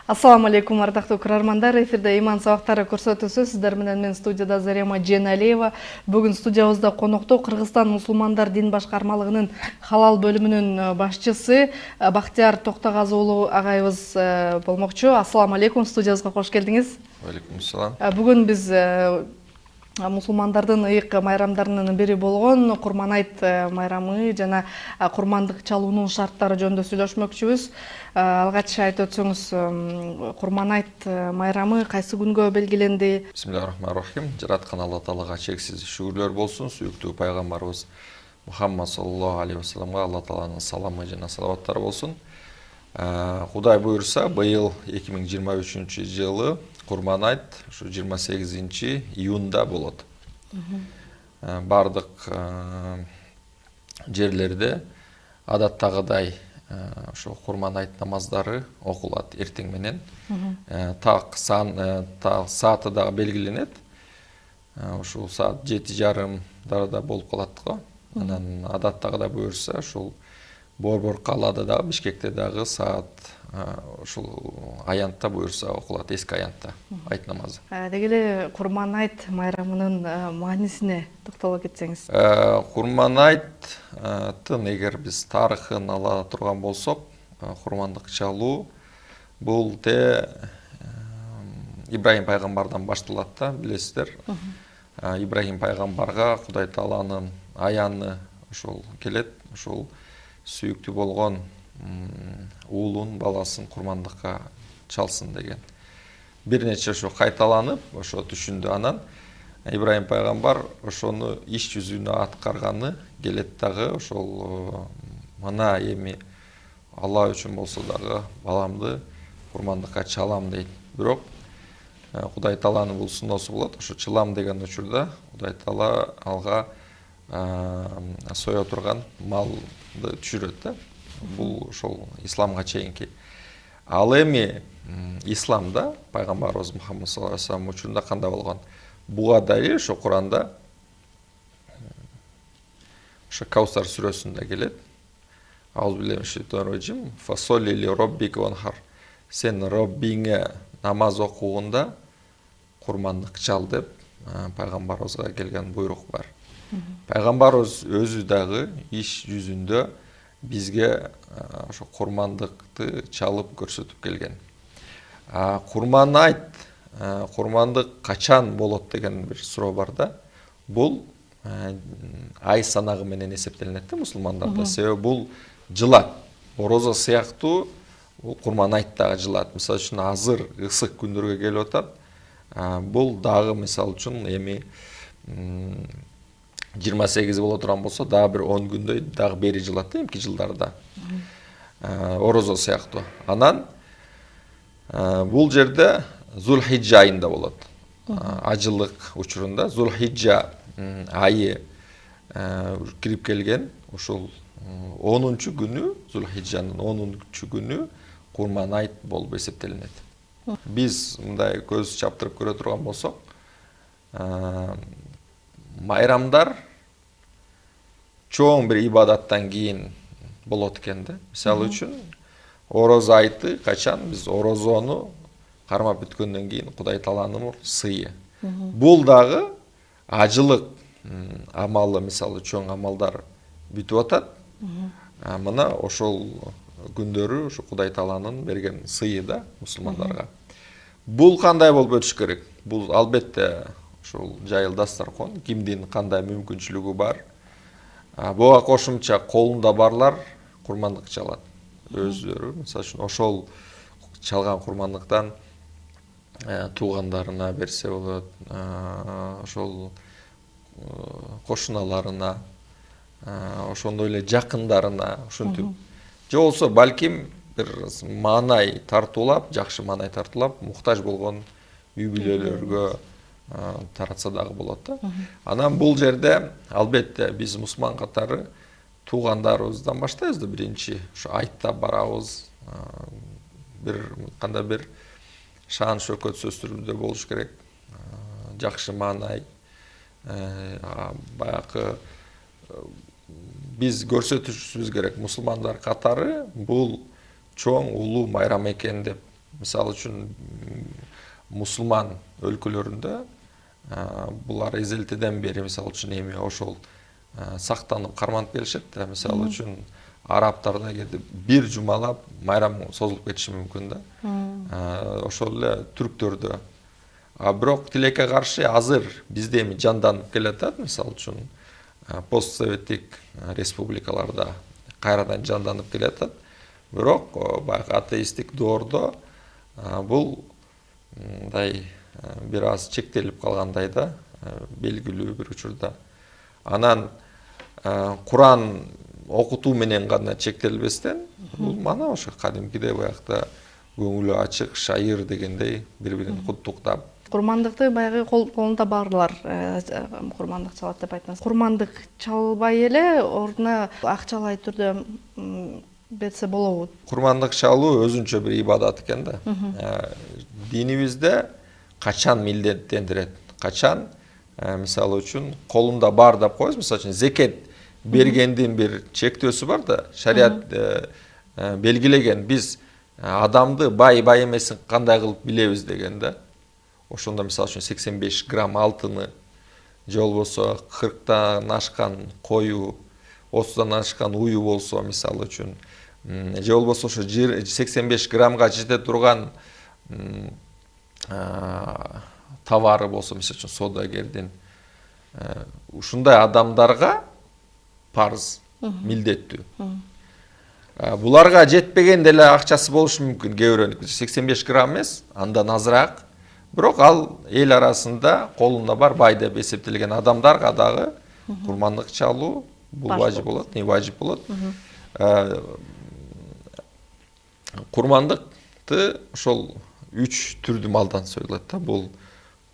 Ассаламу алейкум, ардактуу көрөрмандар. Эфирде иман сабактары көрсөтүүсү. Сиздер менен мен студияда Зарема Дженалиева. Бүгүн студиябызда конокто Кыргызстан мусулмандар дин башкармалыгынын халал бөлүмүнүн башчысы Бактияр Токтогазы уулу агайыбыз болмокчу. Ассаламу алейкум, студиябызга кош келдиңиз. Алейкум ассалам. Бүгүн биз мусулмандардын ыйык майрамдарынын бири болгон Курман айт майрамы жана курмандык чалуунун шарттары жөнүндө сүйлөшмөкчүбүз. Алгач айтып өтсөңүз, Курман айт майрамы кайсы күнгө белгиленди? Бисмиллахиррахманиррахим. Жараткан Алла Таалага чексиз шүгүрлөр болсун. Сүйүктүү пайгамбарыбыз Мухаммад саллаллаху алейхи вассаламга Алла Тааланын саламы жана салаваттары болсун. Кудай буйрса, быйыл 2023 жылы Курман айт ушу 28 июнда болот. Бардык жерлерде адаттагыдай ошо Курман айт намаздары окулат эртең менен. Так сааты дагы белгиленет. Ушул саат 7:30 болуп калат го. Анан адаттагыдай буйрса, ушул Борбор калаада дагы, Бишкекте дагы саат ушул аянтта буйрса окулат, эски аянтта айт намазы. Деги эле Курман айт майрамынын маанисине токтоло кетсеңиз. Курман айттын эгер биз тарыхын ала турган болсок, курмандык чалуу бул Ибрахим пайгамбардан башталат да, билесиздер. Ибрахим пайгамбарга Кудай Тааланын аяны ошол келет, ошол сүйүктүү болгон уулун баласын курмандыкка чалсын деген. Бир нече ошо кайталанып, ошо түшүндү. Анан Ибрахим пайгамбар ошону иш жүзүнө аткарганы келет дагы, ошол мына эми Алла үчүн болсо дагы баламды курмандыкка чалам дейт. Бирок Кудай Тааланын бул суносу болот. Ошо чылам деген учурда Кудай Таала алга соя турган малды түшүрөт да. Бул ошол исламга чейинки. Ал эми исламда пайгамбарыбыз Мухаммад саллаллаху алейхи вассалам учурунда кандай болгон? Буга далил ошо Куранда ошо Каусар сүрөсүндө келет. Аузубиллахи фасолли ли роббика ванхар. Сен Роббиңе намаз окугунда курмандык чал деп пайгамбарыбызга келген буйрук бар. Пайгамбарыбыз өзү дагы иш жүзүндө бизге ошо курмандыкты чалып көрсөтүп келген. Курман айт, курмандык качан болот деген бир суроо бар да. Бул ай санагы менен эсептелинет да мусулмандарда. Себеби бул жылат. Орозо сыяктуу бул Курман айт дагы жылат. Мисалы үчүн азыр ысык күндөргө келип атат. Бул дагы мисалы үчүн эми 28 боло турган болсо, дагы бир 10 күндөй дагы бери жылат да эмки жылдарда. Орозо сыяктуу. Анан бул жерде Зулхиджа айында болот. Ажылык учурунда Зулхиджа айы кирип келген. Ушул 10-чу күнү, Зулхиджанын 10-чу күнү Курман айт болуп эсептелинет. Биз мындай көз чаптырып көрө турган болсок, майрамдар чоң бир ибадаттан кийин болот экен да. Мисалы үчүн, Орозо айты качан биз орозону кармап бүткөндөн кийин Кудай Тааланын сыйы. Бул дагы ажылык амалы, мисалы чоң амалдар бүтүп атат. Мына ошол күндөрү ушу Кудай Тааланын берген сыйы да мусулмандарга. Бул кандай болуп өтүш керек? Бул албетте ушул жайыл дастаркон, кимдин кандай мүмкүнчүлүгү бар. Буга кошумча колунда барлар курмандык чалат. Өздөрү, мисалы үчүн ошол чалган курмандыктан туугандарына берсе болот, ошол кошуналарына, ошондой эле жакындарына, ушинтип. Же болсо балким бир маанай тартуулап, жакшы маанай тартуулап, муктаж болгон үй бүлөлөргө таратса дагы болот да. Анан бул жерде албетте биз мусулман катары туугандарыбыздан баштайбыз да биринчи. Ушу айтта барабыз, бир кандай бир шаан шөкөт сөз түрүндө болуш керек. Жакшы маанай, баягы биз көрсөтүшүбүз керек. Мусулмандар катары бул чоң улуу майрам экен деп Misal үчүн мусулман өлкөлөрүндө булар эзелтеден бери мисал үчүн эми ошол сактанып карманып келишет да. Мисал үчүн арабтарда кээде бир жумалап майрам созулуп кетиши мүмкүн да. Ошол эле түрктөрдө. Бирок тилекке каршы азыр бизде эми жанданып келатат. Мисал үчүн постсоветтик республикаларда кайрадан жанданып келатат. Бирок баягы атеисттик доордо бул мындай бир аз чектелип калгандай да, белгилүү бир учурда. Анан Куран окутуу менен гана чектелбестен, бул мана ошо кадимкидей баягы көңүлү ачык, шайыр дегендей бири-бирин куттуктап. Курмандыкты баягы колунда барлар курмандык чалат деп айттыңыз. Курмандык чалбай эле ордуна акчалай түрдө берсе болобу? Курмандык чалуу өзүнчө бир ибадат экен да. Динибизде качан милдеттендирет? Качан мисалы үчүн колунда бар деп коебуз. Мисалы үчүн зекет бергендин бир чектөөсү бар да. Шарият белгилеген. Биз адамды бай эмесин кандай кылып билебиз деген да. Ошондо мисалы үчүн 85 грамм алтыны, же болбосо 40тан ашкан кою, 30тан ашкан уyu болсо мисалы үчүн, же болбосо ошо 85 граммга жете турган товары болсо, мисалы үчүн содагердин, ушундай адамдарга парыз, милдеттүү. Буларга жетпеген деле акчасы болушу мүмкүн, кээ бирөөнүкү 85 грамм эмес, андан азыраак. Бирок ал эл арасында колунда бар бай деп эсептелген адамдарга дагы курмандык чалуу бул важип болот, не важип болот. Курмандыкты ошол 3 түрдүү малдан союлат да. Бул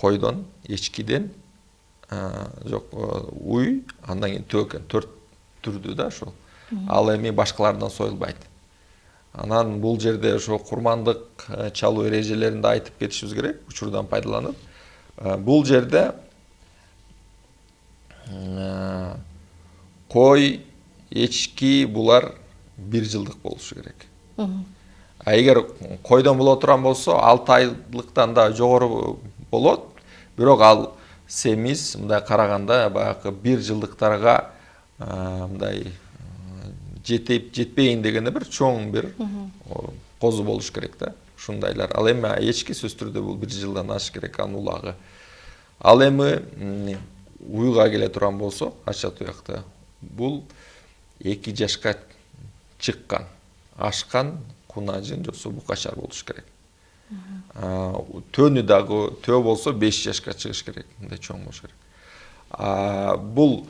койдон, эчкиден, жок, уй, андан кийин төкөн, 4 түрдүү да ошол. Ал эми башкалардан союлбайт. Анан бул жерде ошо курмандык чалуу эрежелеринде айтып кетишибиз керек, учурдан пайдаланып. Бул жерде кой, эчки булар 1 жылдык болушу керек. Эгер койдон боло турган болсо 6 айлыктан да жогору болот. Бирок ал семиз мындай караганда баягы 1 жылдыктарга мындай жетпейин дегенде бир чоң бир козу болуш керек да. Ушундайлар. Ал эми эчки сөзсүз түрдө бул 1 жылдан ашыш керек анын улагы. Ал эми уйга келе турган болсо, ача туякта бул 2 жашка чыккан, ашкан кунажын жосо букачар болуш керек. Төнү дагы төө болсо 5 жашка чыгыш керек, мындай чоң болуш керек. Бул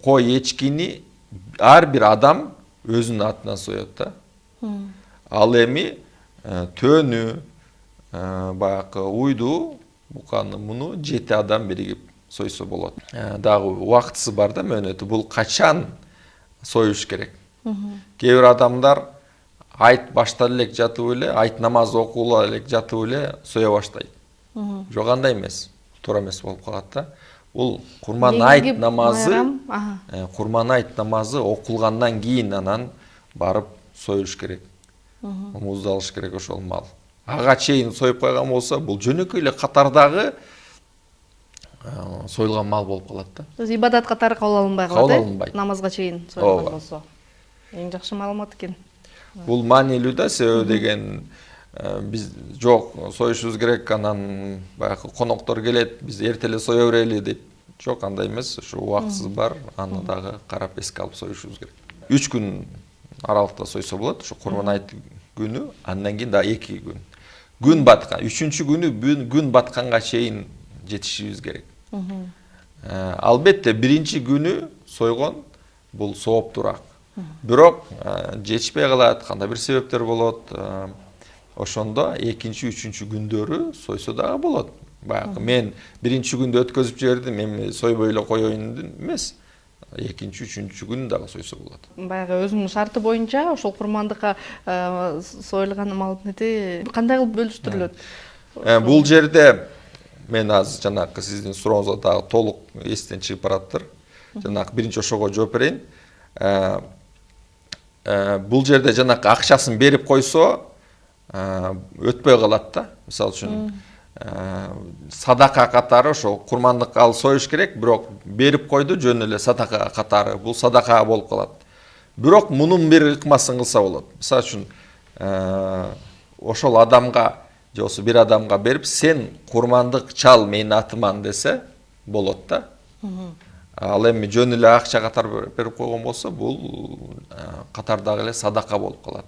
кой эчкини ар бир адам өзүнүн атынан соёт да. Ал эми төнү, баягы уйду, буканы муну 7 адам биригип сойсо болот. Дагы убактысы бар да, мөөнөтү. Бул качан союш керек? Кээ бир адамдар айт башталып элек жатып эле, айт намазы окула элек жатып эле соя баштайт. Жок, андай эмес. Туура эмес болуп калат да. Бул курман айт намазы окулгандан кийин анан барып союш керек. Муздалыш керек ошол мал. Ага чейин союп койгон болсо, бул жөнөкөй эле катардагы союлган мал болуп калат да. Өз ибадат катары кабыл алынбай калат. Кабыл алынбайт. Намазга чейин союлган болсо. Эң жакшы маалымат экен. Бул маанилүү да, себеби деген биз жок, союшубуз керек, анан баягы коноктор келет, биз эртеле сое берели дейт. Жок, андай эмес, ошо убактысы бар, аны дагы карап эске алып союшубуз керек. 3 күн аралыкта сойсо болот, ошо Курман айт күнү, андан кийин дагы 2 күн. Күн баткан, 3-чү күнү күн батканга чейин жетишибиз керек. Албетте, 1-чи күнү сойгон бул сооптураак. Бирок жетишпей калат, кандай бир себептер болот. Ошондо 2-чү, 3-чү күндөрү сойсо дагы болот. Баягы мен 1-чи күндө өткөзүп жибердим, эми сойбой эле коеюн эмес. 2-чү, 3-чү күнү дагы сойсо болот. Баягы өзүнүн шарты боюнча ошол курмандыкка союлган малдын эти кандай кылып бөлүштүрүлөт? Бул жерде мен азыр жанагы сиздин сурооңузга дагы толук эстен чыгып бараттыр. Жанагы биринчи ошого жооп берейин. Бул жерде жанагы акчасын берип койсо, өтпөй калат да. Мисалы үчүн садака катары ошо курмандык ал союш керек, бирок берип койду жөн эле садака катары. Бул садака болуп калат. Бирок мунун бир ыкмасын кылса болот. Мисалы үчүн ошол адамга же болбосо бир адамга берип, сен курмандык чал менин атыман десе болот да. Ал эми жөн эле акча катар берип койгон болсо, бул катардагы эле садака болуп калат.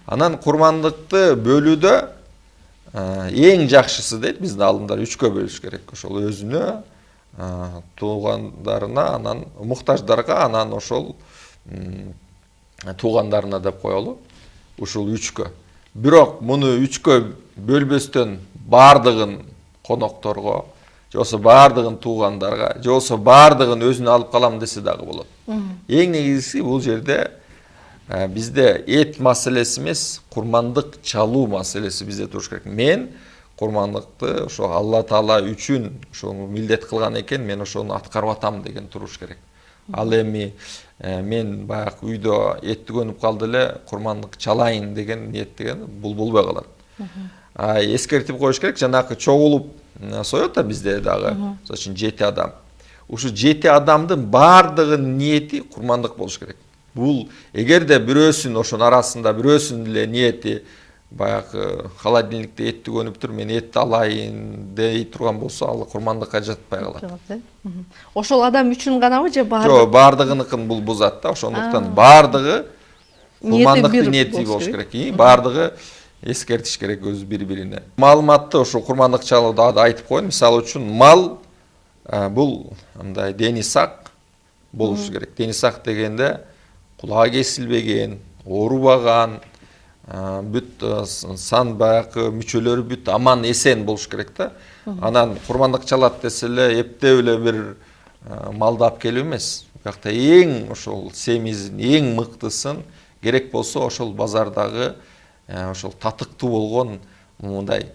Анан курмандыкты бөлүүдө эң жакшысы дейт биздин алымдар 3кө бөлүш керек. Ошол өзүнө, туугандарына, анан муктаждарга, анан ошол туугандарына деп коелу. Ушул 3кө. Бирок муну 3кө бөлбөстөн бардыгын конокторго, же болбосо бардыгын туугандарга, же болбосо бардыгын өзүнө алып калам десе дагы болот. Эң негизгиси бул жерде бизде эт маселеси эмес, курмандык чалуу маселеси бизде туруш керек. Мен курмандыкты ошо Алла Таала үчүн ошо милдет кылган экен, мен ошону аткарып атам деген туруш керек. Ал эми мен баягы үйдө этти көнүп калды эле, курмандык чалайын деген ниет деген бул болбой калат. Эскертип коюш керек, жанакы чогулуп соёт да бизде дагы, мисалы үчүн 7 адам. Ушу 7 адамдын бардыгынын ниети курмандык болуш керек. Бул эгерде бирөөсүнүн ошонун арасында бирөөсүнүн эле ниети баягы холодильникте этти көнүптүр, мен этти алайын дей турган болсо, ал курмандыкка жатпай калат. Ошол адам үчүн ганабы же бардыгы? Жок, бардыгыныкын бул бузат да. Ошондуктан бардыгы курмандыктын ниети болуш керек. Бардыгы эскертиш керек өз бири-бирине. Маалыматты ошо курмандык чалууда да айтып коеюн. Мисалы үчүн мал бул мындай дени сак болуш керек. Дени сак дегенде кулагы кесилбеген, оорубаган, бүт сан баягы мүчөлөрү бүт аман эсен болуш керек да. Анан курмандык чалат десе эле эптеп эле бир малды алып келип эмес. Бирокта эң ошол семизин, эң мыктысын, керек болсо ошол базардагы ошол татыктуу болгон мындай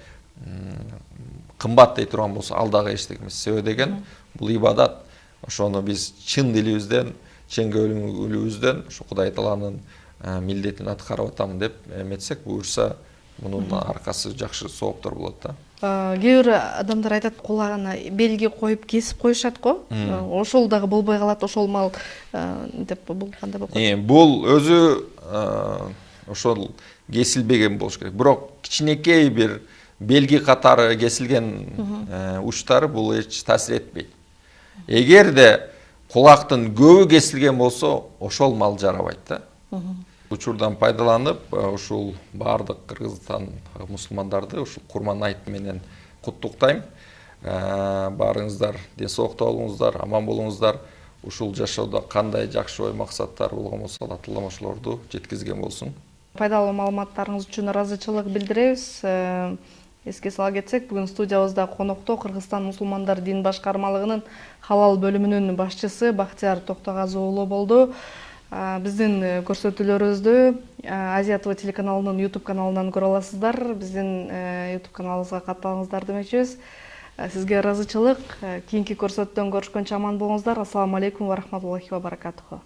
кымбат дей турган болсо ал дагы эчтеке эмес. Себеби деген бул ибадат. Ошону биз чын дилибизден, чын көңүлүбүздөн ошо Кудай Тааланын милдетин аткарып атам деп эметсек, буюрса мунун аркасы жакшы сооптор болот да. Кээ бир адамдар айтат, кулагына белги коюп кесип коюшат го. Ошол дагы болбой калат, ошол мал деп бул кандай болуп калат? Бул өзү ошол кесилбеген болуш керек. Бирок кичинекей бир белги катары кесилген учтары бул эч таасир этпейт. Эгерде кулактын көбү кесилген болсо, ошол мал жарабайт да. Учурдан пайдаланып, ушул бардык Кыргызстан мусулмандарды ушул Курман айты менен куттуктайм. Баарыңыздар ден соолукта болуңуздар, аман болуңуздар. Ушул жашоодо кандай жакшы ой максаттар болгон болсо, Алла Таала ошолорду жеткизген болсун. Пайдалуу маалыматтарыңыз үчүн ыраазычылык билдиребиз. Эске сала кетсек, бүгүн студиябызда конокто Кыргызстан мусулмандар дин башкармалыгынын халал бөлүмүнүн башчысы Бактияр Токтогазы уулу болду. Биздин көрсөтүүлөрүбүздү Азия ТВ телеканалынын YouTube каналынан көрө аласыздар. Биздин YouTube каналыбызга катталыңыздар демекчибиз. Сизге ыраазычылык. Кийинки көрсөтүүдөн көрүшкөнчө аман болуңуздар. Ассаламу алейкум ва рахматуллахи ва баракатуху.